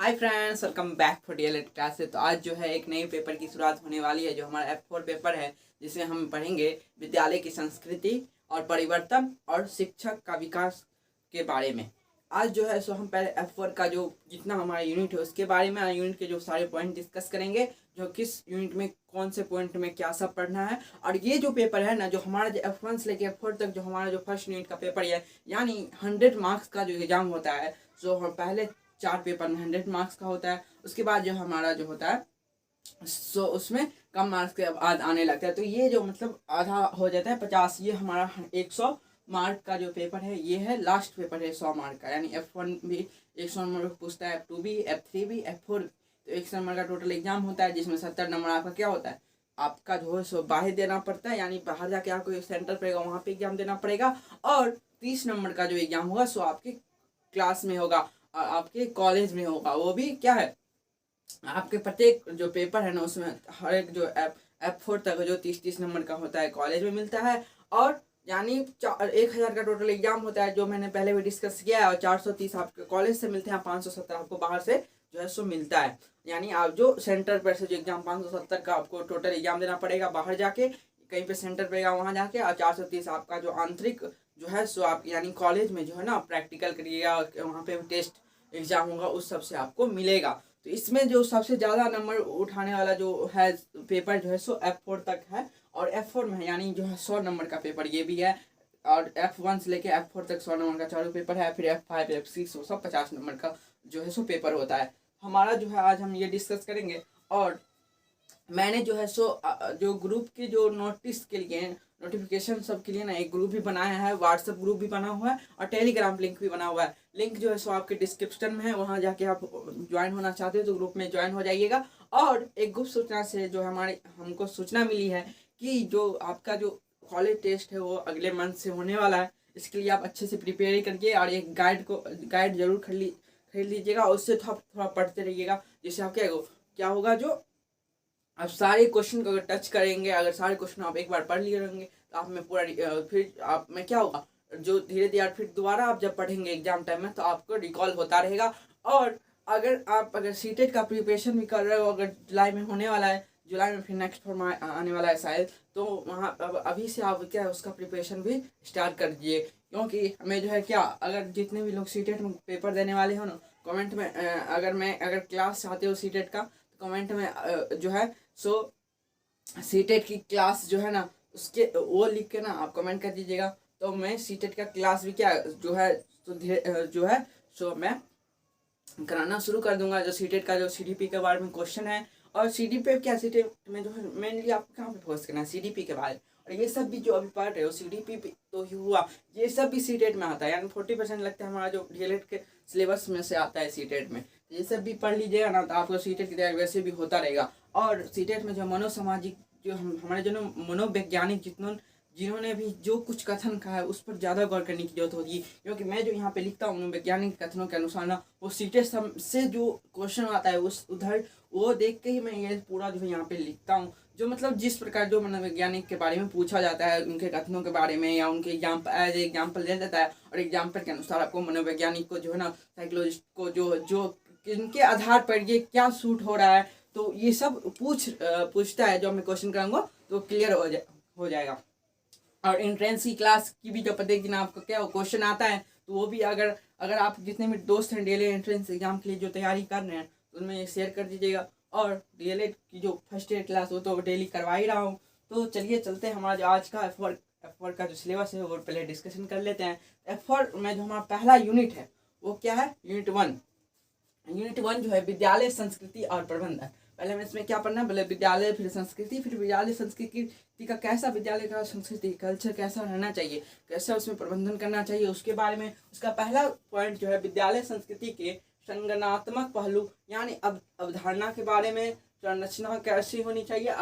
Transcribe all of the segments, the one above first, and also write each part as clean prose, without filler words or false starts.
Hi friends, welcome back for DElEd classes. तो आज जो है एक नए पेपर की शुरुआत होने वाली है, जो हमारा F4 पेपर है, जिसमें हम पढ़ेंगे विद्यालय की संस्कृति और परिवर्तन और शिक्षक का विकास के बारे में। आज जो है सो हम पहले F4 का जो जितना हमारा यूनिट है उसके बारे में, यूनिट के जो सारे पॉइंट डिस्कस करेंगे, जो किस यूनिट में कौन से पॉइंट में क्या सब पढ़ना है। और ये जो पेपर है ना, जो हमारा जो F1 से लेकर F4 तक जो हमारा जो फर्स्ट यूनिट का पेपर है, यानी 100 मार्क्स का जो एग्जाम होता है, जो हम पहले 4 पेपर में 100 मार्क्स का होता है। उसके बाद जो हमारा जो होता है सो उसमें कम मार्क्स के बाद आने लगता है। तो ये जो मतलब आधा हो जाता है 50, ये हमारा 100 मार्क का जो पेपर है, ये है लास्ट पेपर है 100 मार्क का। यानी F1 भी 100 नंबर पूछता है, F2 भी, F3 भी, F4 भी। तो 100 नंबर का टोटल एग्जाम होता है, जिसमें 70 नंबर आपका क्या होता है, आपका जो है सो बाहर देना पड़ता है, यानी बाहर जाके आपको सेंटर पड़ेगा, वहाँ पे एग्जाम देना पड़ेगा। और 30 नंबर का जो एग्जाम होगा सो आपके क्लास में होगा, आपके कॉलेज में होगा। वो भी क्या है, आपके प्रत्येक जो पेपर है ना, उसमें हर एक जो F4 तक जो 30-30 नंबर का होता है कॉलेज में मिलता है। और यानी 1000 का टोटल एग्जाम होता है, जो मैंने पहले भी डिस्कस किया है। और 430 आपके कॉलेज से मिलते हैं, 570 आपको बाहर से जो है सो मिलता है। यानी आप जो सेंटर पर से जो एग्जाम 570 का आपको टोटल एग्जाम देना पड़ेगा बाहर जाके, कहीं पे सेंटर पड़ेगा वहाँ जाके। और 430 आपका जो आंतरिक जो है सो आप यानी कॉलेज में जो है ना प्रैक्टिकल करिएगा, वहाँ पे टेस्ट एग्जाम होगा, उस सब से आपको मिलेगा। तो इसमें जो सबसे ज़्यादा नंबर उठाने वाला जो है पेपर जो है सो F4 तक है। और F4 में यानी जो है 100 नंबर का पेपर ये भी है। और F1 से लेके F4 तक 100 नंबर का चारों पेपर है। फिर F5 F6 वो सब 50 नंबर का जो है सो पेपर होता है हमारा। जो है आज हम ये डिस्कस करेंगे। और मैंने जो है सो जो ग्रुप के जो नोटिस के लिए, नोटिफिकेशन सब के लिए ना, एक ग्रुप भी बनाया है, व्हाट्सएप ग्रुप भी बना हुआ है और टेलीग्राम लिंक भी बना हुआ है। लिंक जो है सो आपके डिस्क्रिप्शन में है, वहाँ जाके आप ज्वाइन होना चाहते हो तो ग्रुप में ज्वाइन हो जाइएगा। और एक गुप्त सूचना से जो हमारे हमको सूचना मिली है कि जो आपका जो कॉलेज टेस्ट है वो अगले मंथ से होने वाला है। इसके लिए आप अच्छे से प्रिपेयर करिए और एक गाइड जरूर खरीद लीजिएगा। उससे थोड़ा थोड़ा पढ़ते रहिएगा, जिससे आप क्या होगा, जो आप सारे क्वेश्चन को अगर टच करेंगे, अगर सारे क्वेश्चन आप एक बार पढ़ लिए रहेंगे तो आप में पूरा फिर आप में क्या होगा, जो धीरे धीरे फिर दोबारा आप जब पढ़ेंगे एग्जाम टाइम में तो आपको रिकॉल होता रहेगा। और अगर सीटेट का प्रिपरेशन भी कर रहे हो, अगर जुलाई में होने वाला है, जुलाई में फिर नेक्स्ट फॉर्म आने वाला है शायद, तो वहाँ अभी से आप क्या उसका प्रिपरेशन भी स्टार्ट कर दीजिए। क्योंकि हमें जो है क्या, अगर जितने भी लोग सीटेट में पेपर देने वाले हो ना, कमेंट में अगर क्लास चाहते हो सीटेट का, तो कमेंट में जो है सो सीटेट की क्लास जो है ना उसके वो लिख के ना आप कमेंट कर दीजिएगा। तो मैं सीटेट का क्लास भी क्या जो है तो जो है सो मैं कराना शुरू कर दूंगा। जो सीटेट का जो सीडीपी के बारे में क्वेश्चन है, और सीडीपी क्या, सीटेट में जो है मेनली आपको कहाँ पे फोकस करना है, सीडीपी के बारे में। और ये सब भी जो अभी पढ़ रहे हो सीडीपी तो ही हुआ, ये सब भी सीटेट में आता है। यानी 40% लगता है हमारा जो डीएलएड के सिलेबस में से आता है सीटेट में। ये सब भी पढ़ लीजिएगा ना, तो आपको सीटेट की तैयारी वैसे भी होता रहेगा। और सीटेट में जो मनोसामाजिक जो हमारे जो मनोवैज्ञानिक जिन्होंने भी जो कुछ कथन कहा है उस पर ज़्यादा गौर करने की जरूरत होगी। क्योंकि मैं जो यहाँ पे लिखता हूँ वैज्ञानिक कथनों के अनुसार ना, वो सीटेट से जो क्वेश्चन आता है उस उधर वो देख के ही मैं ये पूरा जो है यहाँ पे लिखता हूँ। जो मतलब जिस प्रकार जो मनोवैज्ञानिक के बारे में पूछा जाता है, उनके कथनों के बारे में, या उनके एग्जाम्पल एज एग्जाम्पल दिया जाता है, और एग्जाम्पल के अनुसार आपको मनोवैज्ञानिक को जो है ना, साइकोलॉजिस्ट को जो जो इनके आधार पर ये क्या सूट हो रहा है, तो ये सब पूछता है। जो मैं क्वेश्चन कराऊंगा तो क्लियर हो जाएगा। और एंट्रेंस की क्लास की भी जो प्रत्येक दिन आपको क्या क्वेश्चन आता है, तो वो भी अगर आप जितने भी दोस्त हैं डेली एंट्रेंस एग्जाम के लिए जो तैयारी कर रहे हैं, तो उनमें शेयर कर दीजिएगा। और डीएलएड की जो फर्स्ट ईयर क्लास वो तो डेली करवा ही रहा हूँ। तो चलिए चलते हैं, हमारा जो आज का F4 का जो सिलेबस है वो पहले डिस्कशन कर लेते हैं। F4 में जो हमारा पहला यूनिट है वो क्या है, यूनिट 1 जो है विद्यालय संस्कृति और प्रबंधन। पहले हमें इसमें क्या पढ़ना है, पहले विद्यालय फिर संस्कृति, फिर विद्यालय संस्कृति का कैसा, विद्यालय का संस्कृति कल्चर कैसा रहना चाहिए, कैसा उसमें प्रबंधन करना चाहिए, उसके बारे में। उसका पहला पॉइंट जो है विद्यालय संस्कृति के संगठनात्मक पहलू, यानी अवधारणा के बारे में, संरचना कैसी होनी चाहिए,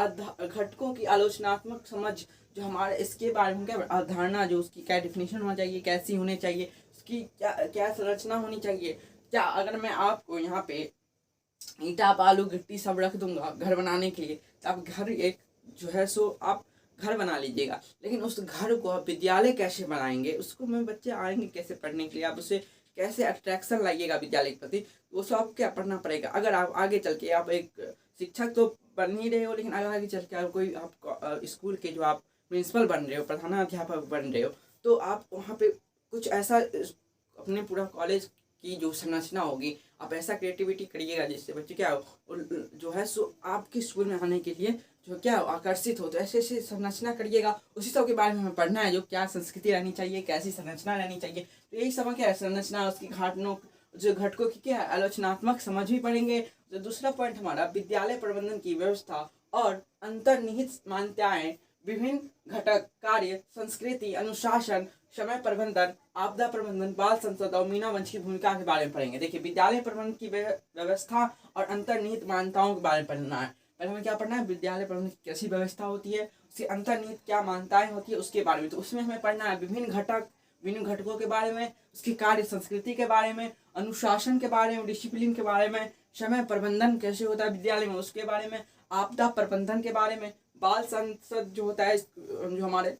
घटकों की आलोचनात्मक समझ जो हमारे इसके बारे में, क्या अवधारणा जो उसकी क्या डिफिनेशन होना चाहिए, कैसी होनी चाहिए, उसकी क्या संरचना होनी चाहिए। क्या अगर मैं आपको यहाँ पे ईंटा बालू गिट्टी सब रख दूंगा घर बनाने के लिए, तो आप घर एक जो है सो आप घर बना लीजिएगा। लेकिन उस घर को आप विद्यालय कैसे बनाएंगे, उसको में बच्चे आएंगे कैसे पढ़ने के लिए, आप उसे कैसे अट्रैक्शन लाइएगा विद्यालय के प्रति, वो सब क्या पढ़ना पड़ेगा। अगर आप आगे चल के आप एक शिक्षक तो बन ही रहे हो, लेकिन अगर आगे चल के आप कोई आप स्कूल के जो आप प्रिंसिपल बन रहे हो, प्रधानाध्यापक बन रहे हो, तो आप वहाँ पे कुछ ऐसा अपने पूरा कॉलेज की जो संरचना होगी, आप ऐसा क्रिएटिविटी करिएगा जिससे बच्चे क्या हो जो है सो आपके स्कूल में आने के लिए जो क्या आकर्षित हो। तो ऐसे ऐसे संरचना करिएगा, उसी सब के बारे में हमें पढ़ना है, जो क्या संस्कृति रहनी चाहिए, कैसी संरचना रहनी चाहिए। तो यही सब क्या है, संरचना, उसकी घटनों जो घटकों की क्या है आलोचनात्मक समझ भी पढ़ेंगे। तो दूसरा पॉइंट हमारा विद्यालय प्रबंधन की व्यवस्था और अंतर्निहित मान्यताएं, विभिन्न घटक, कार्य, संस्कृति, अनुशासन, समय प्रबंधन, आपदा प्रबंधन, बाल संसद और मीना वंश की भूमिका के बारे में पढ़ेंगे। देखिए विद्यालय प्रबंधन की व्यवस्था और अंतर्निहित मान्यताओं के बारे में पढ़ना है। पहले हमें क्या पढ़ना है, विद्यालय प्रबंधन की कैसी व्यवस्था होती है, उसकी अंतर्निहित क्या मान्यताएं होती है उसके बारे में। तो उसमें हमें पढ़ना है विभिन्न घटक, विभिन्न घटकों के बारे में, उसकी कार्य संस्कृति के बारे में, अनुशासन के बारे में, डिसिप्लिन के बारे में, समय प्रबंधन कैसे होता है विद्यालय में उसके बारे में, आपदा प्रबंधन के बारे में, बाल संसद जो होता है जो हमारे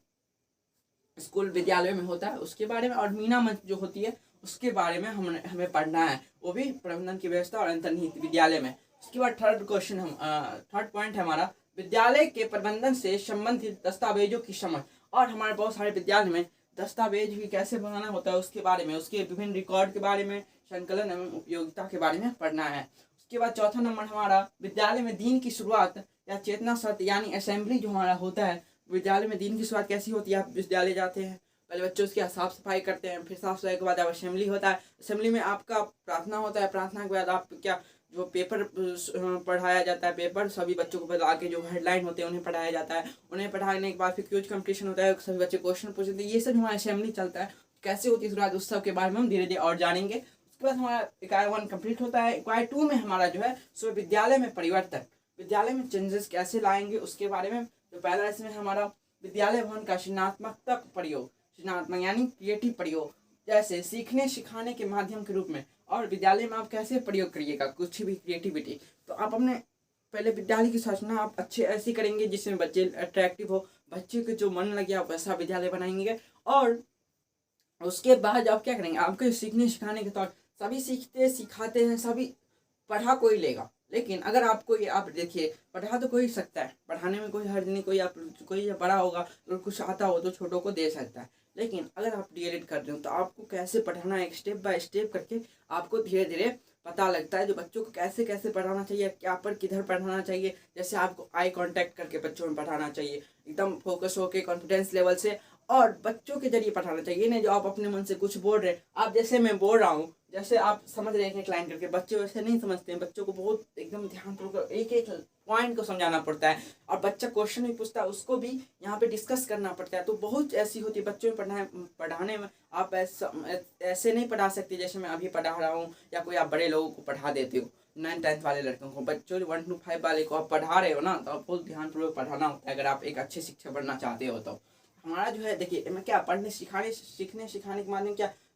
स्कूल विद्यालय में होता है उसके बारे में, और मीना मंच जो होती है उसके बारे में हमें पढ़ना है, वो भी प्रबंधन की व्यवस्था और अंतर्निहित विद्यालय में। उसके बाद थर्ड पॉइंट है हमारा विद्यालय के प्रबंधन से संबंधित दस्तावेजों की समझ। और हमारे बहुत सारे विद्यालय में दस्तावेज भी कैसे बनाना होता है उसके बारे में, उसके विभिन्न रिकॉर्ड के बारे में, संकलन एवं उपयोगिता के बारे में पढ़ना है। उसके बाद चौथा नंबर हमारा विद्यालय में दिन की शुरुआत या चेतना सत्र यानी असेंबली जो हमारा होता है, विद्यालय में दिन की शुरुआत कैसी होती है। आप विद्यालय जाते हैं, पहले बच्चों उसकी साफ सफाई करते हैं, फिर साफ सफाई के बाद अब असेंबली होता है। असेंबली में आपका प्रार्थना होता है, प्रार्थना के बाद आप क्या जो पेपर पढ़ाया जाता है, पेपर सभी बच्चों को बता के जो हेडलाइन होते हैं उन्हें पढ़ाया जाता है। उन्हें पढ़ाने के बाद फिर क्विज कंपटीशन होता है, सभी बच्चे क्वेश्चन पूछते हैं। ये सब हमारा असेंबली चलता है, कैसे होती है शुरुआत उस सब के बारे में हम धीरे धीरे और जानेंगे। उसके बाद हमारा इकाई 1 कंप्लीट होता है। इकाई 2 में हमारा जो है सो विद्यालय में परिवर्तन, विद्यालय में चेंजेस कैसे लाएंगे उसके बारे में। तो पहला इसमें हमारा विद्यालय भवन का सृजनात्मक प्रयोग, सृजनात्मक यानी क्रिएटिव प्रयोग, जैसे सीखने सिखाने के माध्यम के रूप में। और विद्यालय में आप कैसे प्रयोग करिएगा कुछ भी क्रिएटिविटी, तो आप अपने पहले विद्यालय की संरचना आप अच्छे ऐसी करेंगे जिसमें बच्चे अट्रैक्टिव हो, बच्चे के जो मन लगे आप वैसा विद्यालय बनाएंगे। और उसके बाद आप क्या करेंगे, आपके सीखने सिखाने के तौर सभी सीखते सिखाते हैं, सभी पढ़ा कोई लेगा, लेकिन अगर आपको आप देखिए पढ़ा तो कोई सकता है, पढ़ाने में कोई हर्ज नहीं, कोई बड़ा होगा तो कुछ आता हो तो छोटों को दे सकता है। लेकिन अगर आप डीएलएड कर रहे हो तो आपको कैसे पढ़ाना है, स्टेप बाय स्टेप करके आपको धीरे धीरे पता लगता है जो बच्चों को कैसे कैसे पढ़ाना चाहिए, क्या पर किधर पढ़ाना चाहिए। जैसे आपको आई कांटेक्ट करके बच्चों में पढ़ाना चाहिए, एकदम फोकस होके कॉन्फिडेंस लेवल से, और बच्चों के जरिए पढ़ाना चाहिए। नहीं जो आप अपने मन से कुछ बोल रहे, आप जैसे मैं बोल रहा हूँ, जैसे आप समझ रहे हैं क्लाइन करके, बच्चे वैसे नहीं समझते हैं। बच्चों को बहुत एकदम ध्यानपूर्वक एक एक पॉइंट को समझाना पड़ता है, और बच्चा क्वेश्चन भी पूछता है उसको भी यहाँ पे डिस्कस करना पड़ता है। तो बहुत ऐसी होती है बच्चों में पढ़ाने में आप ऐसे नहीं पढ़ा सकते जैसे मैं अभी पढ़ा रहा हूँ, या कोई आप बड़े लोगों को पढ़ा देते हो, 9th-10th वाले लड़कों को। बच्चों 1 to 5 वाले को आप पढ़ा रहे हो ना, तो आप बहुत ध्यानपूर्वक पढ़ाना होता है अगर आप एक अच्छे शिक्षक बनना चाहते हो। तो हमारा जो है देखिए मैं क्या पढ़ने सीखने सिखाने के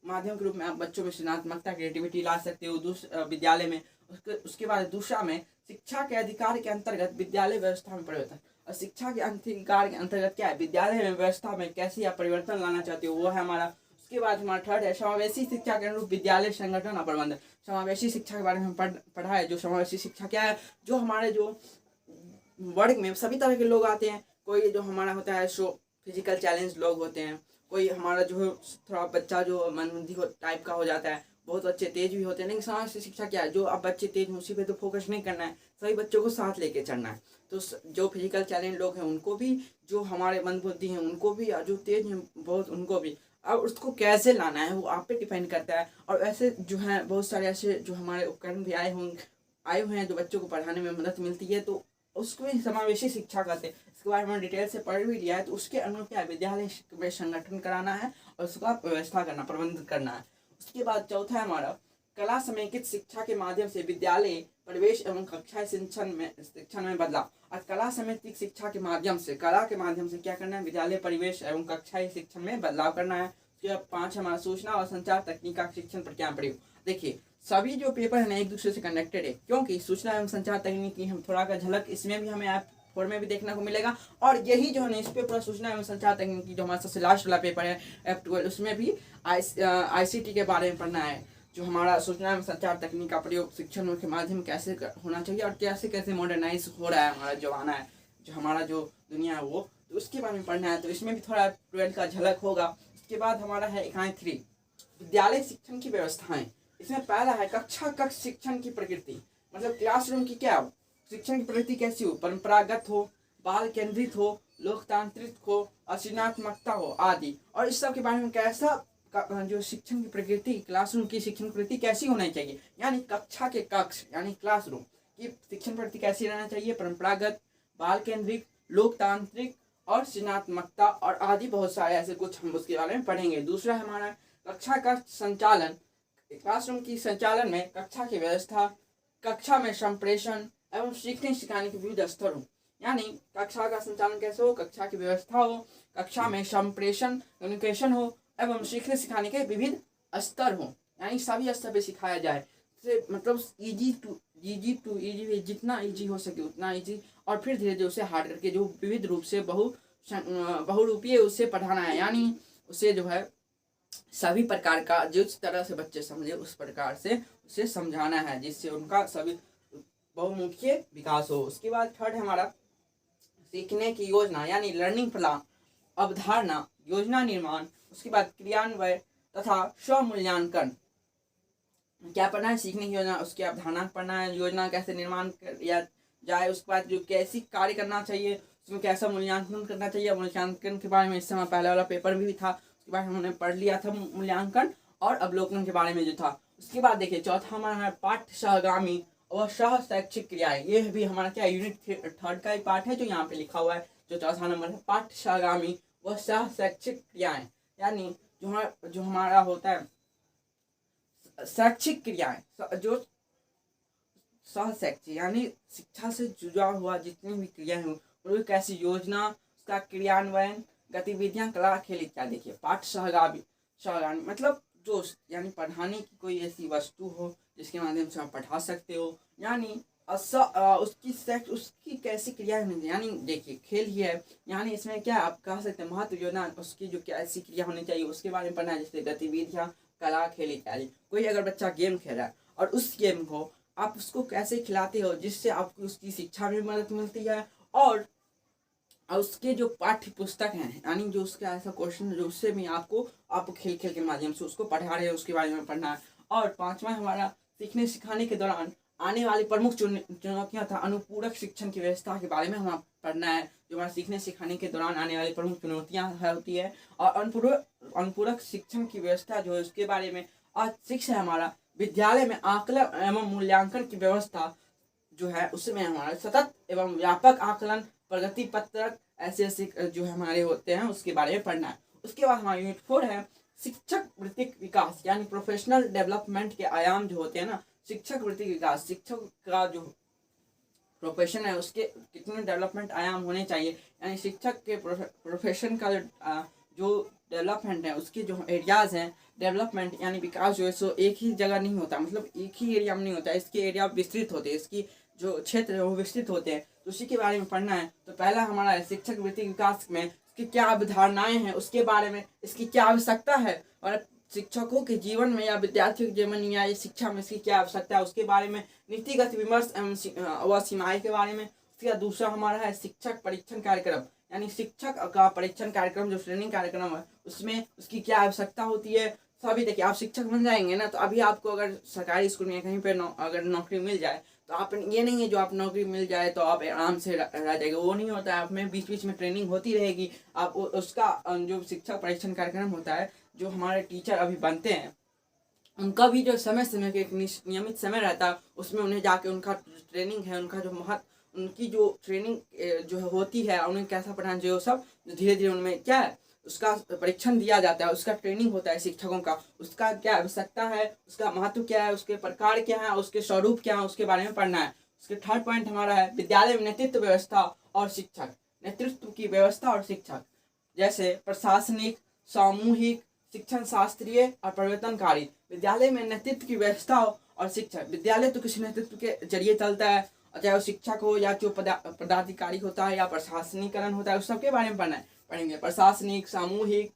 माध्यम के रूप में आप बच्चों में सृजनात्मकता क्रिएटिविटी ला सकते हो विद्यालय में। उसके बाद दूसरा में शिक्षा के अधिकार के अंतर्गत विद्यालय व्यवस्था में परिवर्तन, और शिक्षा के अधिकार के अंतर्गत क्या है विद्यालय में व्यवस्था में कैसे आप परिवर्तन लाना चाहते हो, वो है हमारा। उसके बाद हमारा थर्ड है समावेशी शिक्षा के अनुरूप विद्यालय संगठन और प्रबंधन। समावेशी शिक्षा के बारे में हम पढ़ा है। जो समावेशी शिक्षा क्या है, जो हमारे जो वर्ग में सभी तरह के लोग आते हैं। कोई जो हमारा होता है सो फिजिकल चैलेंज लोग होते हैं, कोई हमारा जो थोड़ा बच्चा जो मनबुद्धि टाइप का हो जाता है, बहुत बच्चे तेज भी होते हैं। लेकिन समाज से शिक्षा क्या है, जो अब बच्चे तेज हैं उसी पे तो फोकस नहीं करना है, सभी बच्चों को साथ लेके चलना है। तो जो फिजिकल चैलेंज लोग हैं उनको भी, जो हमारे मंदबुद्धि हैं उनको भी, जो तेज हैं बहुत उनको भी। अब उसको कैसे लाना है वो आप पे डिपेंड करता है। और ऐसे जो है बहुत सारे ऐसे जो हमारे उपकरण भी आए हुए हैं जो बच्चों को पढ़ाने में मदद मिलती है, तो उसको भी समावेशी शिक्षा कहते हैं। इसके बारे में डिटेल से पढ़ भी लिया है। तो उसके अनुरूप क्या विद्यालय में संगठन कराना है और उसका व्यवस्था करना, प्रबंधन करना है। उसके बाद चौथा है हमारा कला समेकित शिक्षा के माध्यम से विद्यालय परिवेश एवं कक्षा शिक्षण में बदलाव। और कला समेकित शिक्षा के माध्यम से, कला के माध्यम से क्या करना है, विद्यालय परिवेश एवं कक्षा शिक्षण में बदलाव करना है। उसके बाद 5 हमारा सूचना और संचार तकनीक का शिक्षण पर क्या प्रयोग। देखिए सभी जो पेपर है ना एक दूसरे से कनेक्टेड है, क्योंकि सूचना एवं संचार तकनीक की हम थोड़ा का झलक इसमें भी हमें आप F4 में भी देखने को मिलेगा। और यही जो है ना, इस पे पूरा सूचना एवं संचार तकनीकी जो हमारा सबसे लास्ट वाला पेपर है F12, उसमें भी ICT के बारे में पढ़ना है। जो हमारा सूचना एवं संचार तकनीक का प्रयोग शिक्षण के माध्यम कैसे होना चाहिए और कैसे कैसे मॉडर्नाइज हो रहा है हमारा जमाना है, जो हमारा जो दुनिया है वो, तो उसके बारे में पढ़ना है। तो इसमें भी थोड़ा 12 का झलक होगा। उसके बाद हमारा है इकाई 3 विद्यालय शिक्षण की व्यवस्थाएं। इसमें पहला है कक्षा कक्ष शिक्षण की प्रकृति, मतलब क्लासरूम की क्या शिक्षण की प्रकृति कैसी हो, परंपरागत हो, बाल केंद्रित हो, लोकतांत्रिक हो, रचनात्मकता हो आदि। और इस सब के बारे में कैसा जो शिक्षण की प्रकृति, क्लासरूम की शिक्षण प्रकृति कैसी होनी चाहिए, यानी कक्षा के कक्ष यानी क्लासरूम की शिक्षण प्रकृति कैसी रहना चाहिए, परंपरागत, बाल केंद्रित, लोकतांत्रिक और सृजनात्मकता और आदि बहुत सारे ऐसे कुछ हम उसके बारे में पढ़ेंगे। दूसरा हमारा कक्षा का संचालन, क्लासरूम की संचालन में कक्षा की व्यवस्था, कक्षा में संप्रेषण एवं सीखने सिखाने के विविध स्तर हो, यानी कक्षा का संचालन कैसे हो, कक्षा की व्यवस्था हो, कक्षा में संप्रेषण कम्युनिकेशन हो एवं सीखने सिखाने के विविध स्तर हो, यानी सभी स्तर पे सिखाया जाए। मतलब इजी टू इजी, जितना इजी हो सके उतना इजी, और फिर धीरे धीरे उसे हार्ड करके जो विविध रूप से बहुरूपीय उसे पढ़ाना है, यानी उसे जो है सभी प्रकार का जिस तरह से बच्चे समझे उस प्रकार से उसे समझाना है, जिससे उनका सभी बहुमुखी विकास हो। उसके बाद थर्ड हमारा सीखने की योजना यानी लर्निंग प्लान, अवधारणा, योजना निर्माण, उसके बाद क्रियान्वयन तथा स्वमूल्यांकन। क्या पढ़ना है, सीखने की योजना, उसकी अवधारणा पढ़ना है, योजना कैसे निर्माण किया जाए, उसके बाद जो कैसी कार्य करना चाहिए, उसमें कैसा मूल्यांकन करना चाहिए। मूल्यांकन के बारे में इस समय पहले वाला पेपर भी था, उसके बाद हमने पढ़ लिया था मूल्यांकन और अवलोकन के बारे में जो था। उसके बाद देखिए चौथा हमारा है पाठ्य सहगामी और सह शैक्षिक क्रियाएं। ये भी हमारा क्या यूनिट 3 का ही पार्ट है जो यहाँ पे लिखा हुआ है, जो चौथा नंबर है पाठ्य सहगामी व सह शैक्षिक क्रियाएं, यानी जो हमारा होता है शैक्षिक क्रियाएं, जो सह शैक्षिक यानी शिक्षा से जुड़ा हुआ जितनी भी क्रिया है वो कैसी योजना, उसका क्रियान्वयन, गतिविधियां, कला, खेल इत्यादि। देखिए पाठ्य सहगामी मतलब जो यानी पढ़ाने की कोई ऐसी वस्तु हो जिसके माध्यम से आप पढ़ा सकते हो, यानी उसकी कैसी क्रिया होनी चाहिए, यानी देखिए खेल ही है, यानी इसमें क्या आप कह सकते हैं महत्व योजना, उसकी जो कैसी क्रिया होनी चाहिए उसके बारे में पढ़ना है, जैसे गतिविधियां, कला, खेल इत्यादि। कोई अगर बच्चा गेम खेल रहा है और उस गेम को आप उसको कैसे खिलाते हो जिससे आपको उसकी शिक्षा में मदद मिलती है, और उसके जो पाठ्य पुस्तक हैं यानी जो उसका ऐसा क्वेश्चन जो उससे भी आपको खेल के माध्यम से उसको पढ़ा रहे हैं उसके बारे में पढ़ना है। और पांचवा हमारा सीखने सिखाने के दौरान आने वाली प्रमुख चुनौतियां था अनुपूरक शिक्षण की व्यवस्था के बारे में हमें पढ़ना है। जो हमारा सीखने सिखाने के दौरान आने वाली प्रमुख चुनौतियां होती है, और अनुपूरक शिक्षण की व्यवस्था जो है उसके बारे में। और शिक्षा है हमारा विद्यालय में आकलन एवं मूल्यांकन की व्यवस्था जो है उसमें हमारा सतत एवं व्यापक आकलन, प्रगति पत्रक ऐसे जो हमारे होते हैं उसके बारे में पढ़ना है। उसके बाद हमारा यूनिट 4 है शिक्षक वृत्तिक विकास, यानी प्रोफेशनल डेवलपमेंट के आयाम जो होते हैं ना, शिक्षक वृत्तिक विकास, शिक्षक का जो प्रोफेशन है उसके कितने डेवलपमेंट आयाम होने चाहिए, यानी शिक्षक के प्रोफेशन का जो डेवलपमेंट है उसके जो एरियाज हैं डेवलपमेंट यानी विकास जो है सो एक ही जगह नहीं होता, मतलब एक ही एरिया में नहीं होता, इसके एरिया विस्तृत होते हैं, इसकी जो क्षेत्र है वो विस्तृत होते हैं, तो उसी के बारे में पढ़ना है। तो पहला हमारा है शिक्षक वृत्तिक विकास में इसकी क्या अवधारणाएं हैं उसके बारे में, इसकी क्या आवश्यकता है, और शिक्षकों के जीवन में या विद्यार्थियों के जीवन में या शिक्षा में इसकी क्या आवश्यकता है उसके बारे में, नीतिगत विमर्श एवं सीमाएं के बारे में। उसका दूसरा हमारा है शिक्षक परीक्षण कार्यक्रम, यानी शिक्षक का परीक्षण कार्यक्रम जो ट्रेनिंग कार्यक्रम है उसमें उसकी क्या आवश्यकता होती है। सभी देखिए आप शिक्षक बन जाएंगे ना, तो अभी आपको अगर सरकारी स्कूल में कहीं पर अगर नौकरी मिल जाए तो आप ये नहीं है जो आप नौकरी मिल जाए तो आप आराम से रह जाएंगे, वो नहीं होता है। आप में बीच बीच में ट्रेनिंग होती रहेगी। आप उसका जो शिक्षक परीक्षण कार्यक्रम होता है, जो हमारे टीचर अभी बनते हैं उनका भी जो समय समय के एक नियमित समय रहता है, उसमें उन्हें जाके उनका ट्रेनिंग है, उनका जो उनकी जो ट्रेनिंग जो होती है उन्हें कैसा पढ़ाना चाहिए वो सब धीरे धीरे उनमें क्या है उसका परीक्षण दिया जाता है, उसका ट्रेनिंग होता है शिक्षकों का, उसका क्या आवश्यकता है, उसका महत्व क्या है, उसके प्रकार क्या है, उसके स्वरूप क्या है, उसके बारे में पढ़ना है। उसके थर्ड पॉइंट हमारा है विद्यालय में नेतृत्व व्यवस्था और शिक्षक, नेतृत्व की व्यवस्था और शिक्षक, जैसे प्रशासनिक, सामूहिक, शिक्षण शास्त्रीय और परिवर्तनकारी। विद्यालय में नेतृत्व की व्यवस्था और शिक्षक, विद्यालय तो किसी नेतृत्व के जरिए चलता है चाहे वो शिक्षक हो या जो पदाधिकारी होता है या प्रशासनिकरण होता है, उस सबके बारे में पढ़ेंगे। प्रशासनिक, सामूहिक,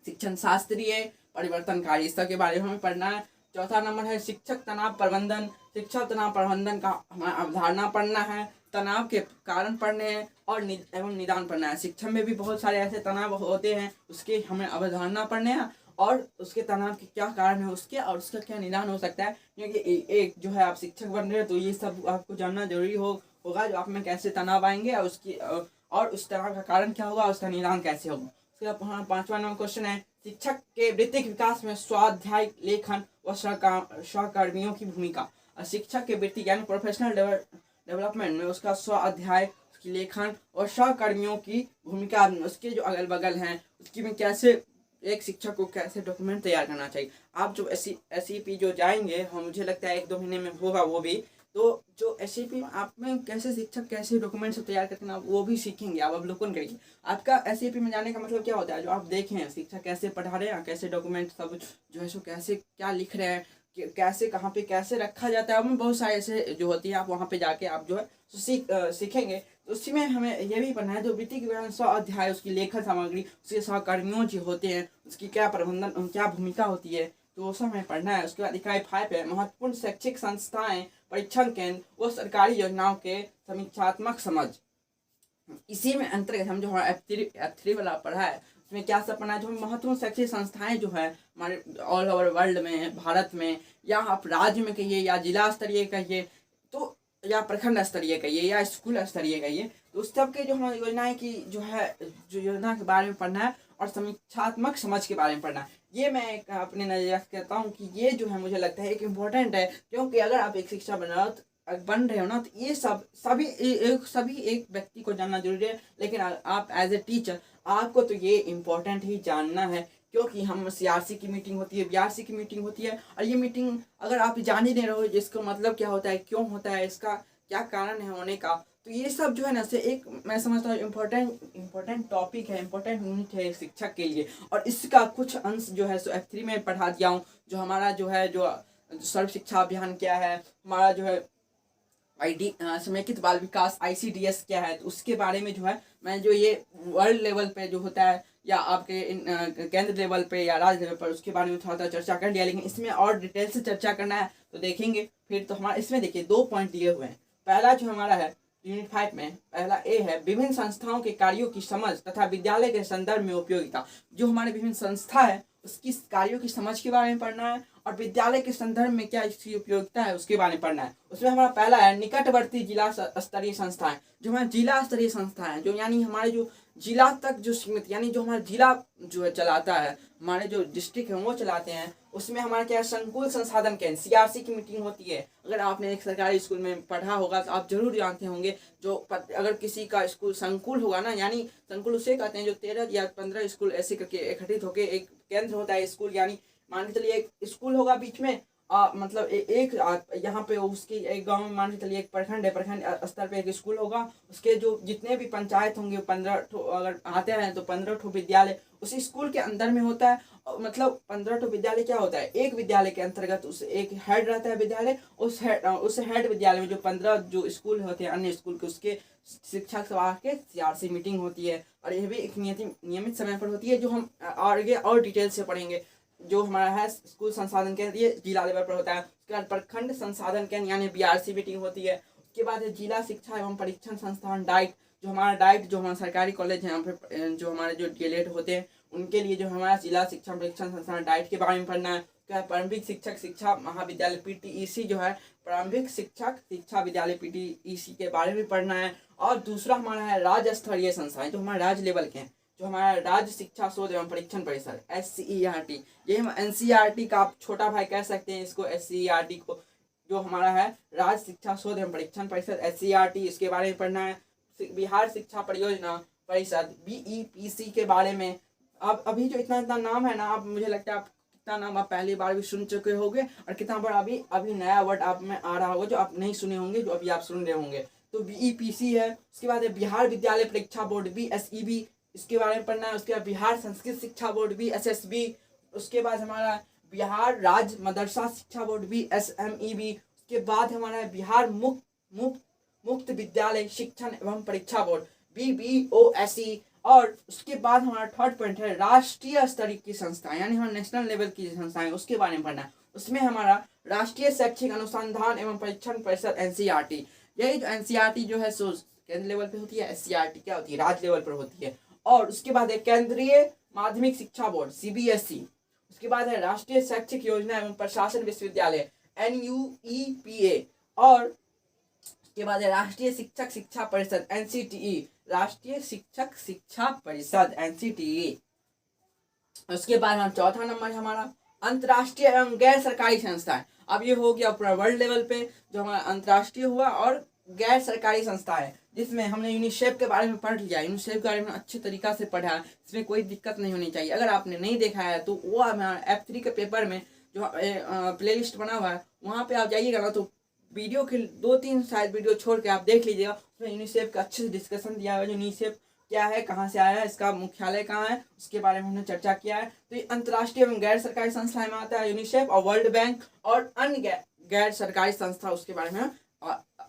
शिक्षण शास्त्रीय, परिवर्तनकारी, इस सब के बारे में हमें पढ़ना है। चौथा नंबर है शिक्षक तनाव प्रबंधन। शिक्षक तनाव प्रबंधन का हमें अवधारणा पढ़ना है, तनाव के कारण पढ़ने हैं और एवं निदान पढ़ना है। शिक्षा में भी बहुत सारे ऐसे तनाव होते हैं, उसके हमें अवधारणा पढ़ने हैं और उसके तनाव के क्या कारण है उसके, और उसका क्या निदान हो सकता है। क्योंकि एक जो है आप शिक्षक बन रहे हो तो ये सब आपको जानना जरूरी होगा, जो आप में कैसे तनाव आएंगे और उसकी और उस तनाव का कारण क्या होगा, उसका निदान कैसे होगा। उसके बाद 5वां नंबर क्वेश्चन है शिक्षक के वृत्तिक विकास में स्वाध्याय लेखन व सहकर्मियों की भूमिका। शिक्षक के वृत्ति यानी प्रोफेशनल डेवलपमेंट में उसका स्वाध्याय, उसकी लेखन और सहकर्मियों की भूमिका, उसके जो अगल बगल हैं उसकी में कैसे एक शिक्षक को कैसे डॉक्यूमेंट तैयार करना चाहिए। आप जो SEP जो जाएंगे, हम मुझे लगता है 1-2 महीने में होगा वो भी, तो जो SEP आप में कैसे शिक्षक कैसे डॉक्यूमेंट सब तैयार करते हैं वो भी सीखेंगे, आप अवलोकन करेंगे। आपका SEP में जाने का मतलब क्या होता है, जो आप देखें शिक्षक कैसे पढ़ा रहे हैं, कैसे डॉक्यूमेंट सब जो है सो कैसे क्या लिख रहे हैं, कैसे कहाँ पे कैसे रखा जाता है, उसमें बहुत सारे ऐसे जो होती है, आप वहाँ पे जाके आप जो है सीखेंगे। तो उसी में हमें ये भी पढ़ना है जो वृत्तिक विवरण स्वाध्याय, उसकी लेखन सामग्री, उसके सहकर्मियों जो होते हैं उसकी क्या प्रबंधन, क्या भूमिका होती है, तो वो सब हमें पढ़ना है। उसके बाद इकाई 5 है महत्वपूर्ण शैक्षिक संस्थाएं, परीक्षण केंद्र व सरकारी योजनाओं के समीक्षात्मक समझ। इसी में अंतर्गत हम जो हमारा F3 वाला पढ़ा है उसमें क्या सब पढ़ना है, जो महत्वपूर्ण शैक्षिक संस्थाएं जो है हमारे ऑल ओवर वर्ल्ड में, भारत में, या आप राज्य में कहिए या जिला स्तरीय कहिए, तो या प्रखंड स्तरीय कहिए या स्कूल स्तरीय कहिए, तो उस सब के जो हमारी योजनाएं की जो है जो योजना के बारे में पढ़ना है और समीक्षात्मक समझ के बारे में पढ़ना है। ये मैं अपने नजरिए से कहता हूँ कि ये जो है मुझे लगता है एक इम्पोर्टेंट है, क्योंकि अगर आप एक शिक्षा बन रहे हो ना, तो ये सभी एक व्यक्ति को जानना जरूरी है, लेकिन आप एज ए टीचर आपको तो ये इम्पोर्टेंट ही जानना है, क्योंकि हम CRC की मीटिंग होती है, BRC की मीटिंग होती है, और ये मीटिंग अगर आप जान ही नहीं रहे हो इसका मतलब क्या होता है, क्यों होता है, इसका क्या कारण है होने का, तो ये सब जो है ना से एक मैं समझता हूँ इम्पोर्टेंट टॉपिक है, इम्पोर्टेंट यूनिट है शिक्षक के लिए। और इसका कुछ अंश जो है सो F3 में पढ़ा दिया हूँ। जो हमारा जो है जो सर्व शिक्षा अभियान क्या है, हमारा जो है समेकित बाल विकास ICDS क्या है, तो उसके बारे में जो है मैं जो ये वर्ल्ड लेवल पे जो होता है या आपके केंद्र लेवल पे या राज्य लेवल पर, उसके बारे में थोड़ा चर्चा कर लिया, लेकिन इसमें और डिटेल से चर्चा करना है तो देखेंगे फिर। तो हमारा इसमें देखिए 2 पॉइंट दिए हुए हैं। पहला जो हमारा है यूनिट 5 में पहला A है विभिन्न संस्थाओं के कार्यों की समझ तथा विद्यालय के संदर्भ में उपयोगिता। जो हमारे विभिन्न संस्था है उसकी कार्यों की समझ के बारे में पढ़ना है और विद्यालय के संदर्भ में क्या इसकी उपयोगिता है उसके बारे में पढ़ना है। उसमें हमारा पहला है निकटवर्ती जिला स्तरीय संस्थाएं। जो हमारे जिला स्तरीय संस्थाएं जो यानी हमारे जो जिला तक जो सीमित, यानी जो हमारा जिला जो है चलाता है, हमारे जो डिस्ट्रिक्ट है वो चलाते हैं, उसमें हमारा क्या है संकुल संसाधन केंद्र CRC की मीटिंग होती है। अगर आपने एक सरकारी स्कूल में पढ़ा होगा तो आप जरूर जानते होंगे, जो अगर किसी का स्कूल संकुल होगा ना, यानी संकुल उसे कहते हैं जो 13 या 15 स्कूल ऐसे करके एकत्रित होकर एक केंद्र होता है स्कूल, यानी मान के चलिए एक स्कूल होगा बीच में, मतलब एक यहाँ पे उसकी एक गांव में मान के चलिए एक प्रखंड है, प्रखंड स्तर पे एक स्कूल होगा, उसके जो जितने भी पंचायत होंगे 15 अगर आते हैं तो 15 विद्यालय उसी स्कूल के अंदर में होता है। मतलब 15 विद्यालय क्या होता है, एक विद्यालय के अंतर्गत उस एक हेड रहता है विद्यालय, उस हेड विद्यालय में जो 15 जो स्कूल होते हैं अन्य स्कूल के, उसके शिक्षक सभा के CRC मीटिंग होती है। और यह भी एक नियमित समय पर होती है, जो हम आगे और डिटेल से पढ़ेंगे। जो हमारा है स्कूल संसाधन केंद्र ये जिला लेवल पर होता है। उसके बाद प्रखंड संसाधन केंद्र यानी BRC मीटिंग होती है। उसके बाद है जिला शिक्षा एवं परीक्षण संस्थान डाइट। जो हमारा डाइट जो हमारा सरकारी कॉलेज है यहाँ पे जो हमारे जो DLED होते हैं उनके लिए जो हमारा जिला शिक्षा परीक्षण संस्थान डाइट के बारे में पढ़ना है। क्या प्रारंभिक शिक्षक शिक्षा महाविद्यालय PTEC जो है प्रारंभिक शिक्षक शिक्षा विद्यालय PTEC के बारे में पढ़ना है। और दूसरा हमारा है राज्य स्तरीय संस्थाएं जो हमारे राज्य लेवल के हैं, जो हमारा राज्य शिक्षा शोध एवं परीक्षण परिषद SCERT, ये हम NCERT का आप छोटा भाई कह सकते हैं इसको, SCERT को, जो हमारा है राज्य शिक्षा शोध एवं परीक्षण परिषद SCERT, इसके बारे में पढ़ना है। बिहार शिक्षा परियोजना परिषद BEPC के बारे में। अब अभी जो इतना नाम है ना, आप मुझे लगता है आप कितना नाम आप पहली बार भी सुन चुके होंगे और कितना बार अभी नया वर्ड आप में आ रहा होगा जो आप नहीं सुने होंगे, जो अभी आप सुन रहे होंगे। तो BEPC है। उसके बाद है बिहार विद्यालय परीक्षा बोर्ड BSEB, इसके बारे में पढ़ना है। उसके बाद बिहार संस्कृत शिक्षा बोर्ड BSSB। उसके बाद हमारा बिहार राज्य मदरसा शिक्षा बोर्ड BSMEB। उसके बाद हमारा बिहार मुक्त विद्यालय शिक्षण एवं परीक्षा बोर्ड BBOSE। और उसके बाद हमारा थर्ड पॉइंट है राष्ट्रीय स्तर की संस्थाएं, यानी हमारा नेशनल लेवल की संस्थाएं, उसके बारे में पढ़ना है। उसमें हमारा राष्ट्रीय शैक्षिक अनुसंधान एवं परीक्षण परिषद NCERT। यही जो NCERT जो है सो केंद्र लेवल पे होती है, SCERT क्या होती है, राज्य लेवल पर होती है। और उसके बाद है केंद्रीय माध्यमिक शिक्षा बोर्ड CBSE। उसके बाद है राष्ट्रीय शैक्षिक योजना एवं प्रशासन विश्वविद्यालय NUEPA। और उसके बाद है राष्ट्रीय शिक्षक शिक्षा परिषद NCTE, राष्ट्रीय शिक्षक शिक्षा परिषद NCTE। उसके बाद हम चौथा नंबर है हमारा अंतर्राष्ट्रीय एवं गैर सरकारी संस्थाएं। अब ये हो गया पूरा वर्ल्ड लेवल पे जो हमारा अंतर्राष्ट्रीय हुआ और गैर सरकारी संस्था है, जिसमें हमने यूनिसेफ के बारे में पढ़ लिया। यूनिसेफ के बारे में अच्छे तरीका से पढ़ा, इसमें कोई दिक्कत नहीं होनी चाहिए। अगर आपने नहीं देखा है तो वो हमारा F3 के पेपर में जो प्लेलिस्ट बना हुआ है वहाँ पे आप जाइएगा ना, तो वीडियो के 2-3 शायद वीडियो छोड़ के आप देख लीजिएगा। उसमें यूनिसेफ का अच्छे से डिस्कशन दिया हुआ है, जो यूनिसेफ क्या है, कहाँ से आया है, इसका मुख्यालय कहाँ है, उसके बारे में हमने चर्चा किया है। तो ये अंतर्राष्ट्रीय एवं गैर सरकारी संस्थाएं में आता है यूनिसेफ और वर्ल्ड बैंक और अन्य गैर सरकारी संस्था, उसके बारे में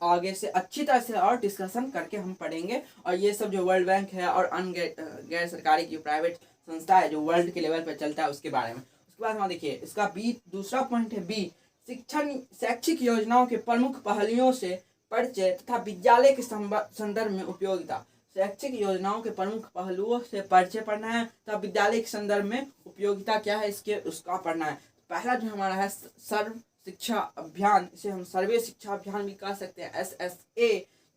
आगे से अच्छी तरह से और डिस्कशन करके हम पढ़ेंगे। और ये सब जो वर्ल्ड बैंक है और अन्य गैर सरकारी की प्राइवेट संस्था है जो वर्ल्ड के लेवल पर चलता है उसके बारे में। उसके बाद हम देखिए इसका दूसरा पॉइंट है B शिक्षण शैक्षिक योजनाओं के प्रमुख पहलुओं से परिचय तथा विद्यालय के संदर्भ में उपयोगिता। शैक्षिक योजनाओं के प्रमुख पहलुओं से परिचय पढ़ना है तथा विद्यालय के संदर्भ में उपयोगिता क्या है इसके उसका पढ़ना है। पहला जो हमारा है सर्व शिक्षा अभियान, इसे हम सर्वे शिक्षा अभियान भी कह सकते हैं SSA,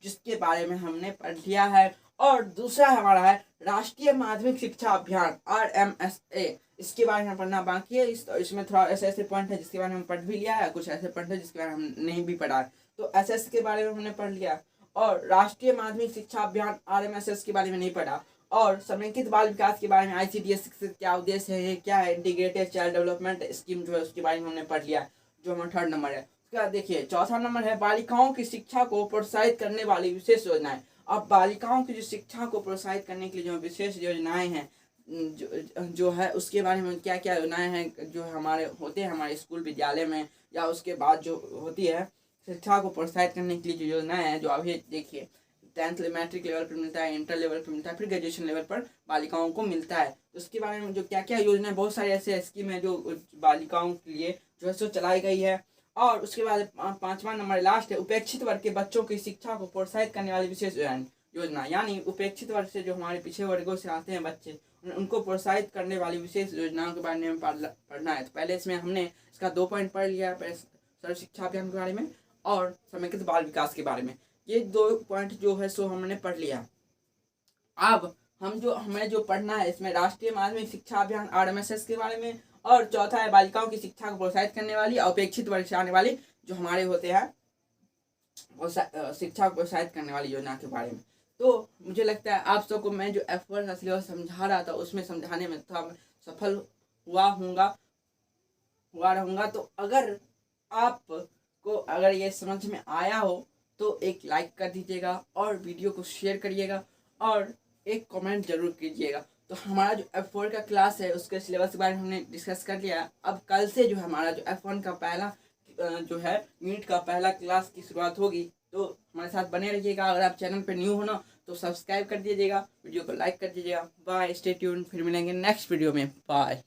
जिसके बारे में हमने पढ़ लिया है। और दूसरा हमारा है राष्ट्रीय माध्यमिक शिक्षा अभियान RMSA, इसके बारे में पढ़ना बाकी है। इसमें थोड़ा ऐसे पॉइंट है जिसके बारे में हम पढ़ भी लिया है, कुछ ऐसे पॉइंट है जिसके बारे में हम नहीं भी पढ़ा है। तो SS के बारे में हमने पढ़ लिया और राष्ट्रीय माध्यमिक शिक्षा अभियान RMSS के बारे में नहीं पढ़ा। और समेकित बाल विकास के बारे में ICDS क्या उद्देश्य है, क्या है इंटीग्रेटेड चाइल्ड डेवलपमेंट स्कीम जो है उसके बारे में हमने पढ़ लिया, जो हमारा थर्ड नंबर है। उसके बाद देखिए चौथा नंबर है बालिकाओं की शिक्षा को प्रोत्साहित करने वाली विशेष योजनाएं। अब बालिकाओं की जो शिक्षा को प्रोत्साहित करने के लिए जो विशेष योजनाएं हैं जो है उसके बारे में क्या क्या योजनाएं हैं जो हमारे होते हैं हमारे स्कूल विद्यालय में, या उसके बाद जो होती है शिक्षा को प्रोत्साहित करने के लिए जो योजनाएं हैं, जो अभी देखिए 10th मैट्रिक लेवल पर मिलता है, इंटर लेवल पर मिलता है, फिर ग्रेजुएशन लेवल पर बालिकाओं को मिलता है। तो उसके बारे में जो क्या क्या योजना है, बहुत सारे ऐसे स्कीम है जो बालिकाओं के लिए जो है सो चलाई गई है। और उसके बाद 5वां नंबर लास्ट है उपेक्षित वर्ग के बच्चों की शिक्षा को प्रोत्साहित करने वाली विशेष योजना, यानी उपेक्षित वर्ग से जो हमारे पिछड़े वर्गों से आते हैं बच्चे, उनको प्रोत्साहित करने वाली विशेष योजनाओं के बारे में पढ़ना है। तो पहले इसमें हमने इसका 2 पॉइंट पढ़ लिया है, सर्व शिक्षा अभियान के बारे में और समेकित बाल विकास के बारे में। ये 2 पॉइंट जो है सो हमने पढ़ लिया। अब हमें जो पढ़ना है इसमें राष्ट्रीय माध्यमिक शिक्षा अभियान RMSS के बारे में, और चौथा है बालिकाओं की शिक्षा को प्रोत्साहित करने वाली अपेक्षित वर्ग से आने वाली जो हमारे होते हैं शिक्षा को प्रोत्साहित करने वाली योजना के बारे में। तो मुझे लगता है आप सबको मैं जो F1 का सिलेबस समझा रहा था उसमें समझाने में था सफल हुआ रहूँगा। तो अगर आपको अगर ये समझ में आया हो तो एक लाइक कर दीजिएगा और वीडियो को शेयर करिएगा और एक कमेंट जरूर कीजिएगा। तो हमारा जो F4 का क्लास है उसके सिलेबस के बारे में हमने डिस्कस कर लिया। अब कल से जो हमारा जो F1 का पहला जो है यूनिट का पहला क्लास की शुरुआत होगी, तो हमारे साथ बने रहिएगा। अगर आप चैनल पे न्यू हो ना तो सब्सक्राइब कर दीजिएगा, वीडियो को लाइक कर दीजिएगा। बाय, स्टे ट्यून्ड, फिर मिलेंगे नेक्स्ट वीडियो में। बाय।